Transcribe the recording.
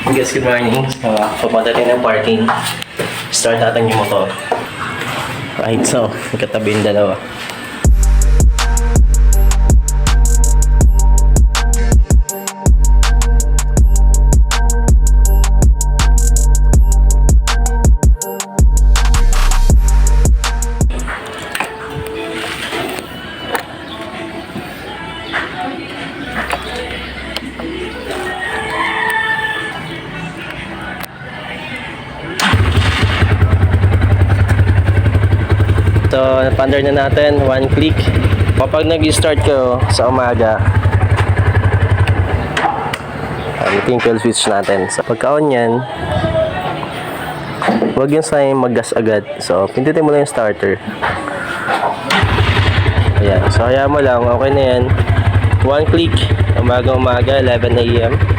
Guys, good morning. Pupunta tayo ng parking. Start natin yung motor. Right, so, magkatabi yung dalawa. So, napandar na natin, one click. Kapag nag-start kayo sa umaga, ito yung kill switch natin. So, pagka-on yan, huwag yung sign mag-gas agad. So, pindutin mo lang yung starter. Ayan. So, kaya mo lang, okay na yan. One click, umaga, 11 AM.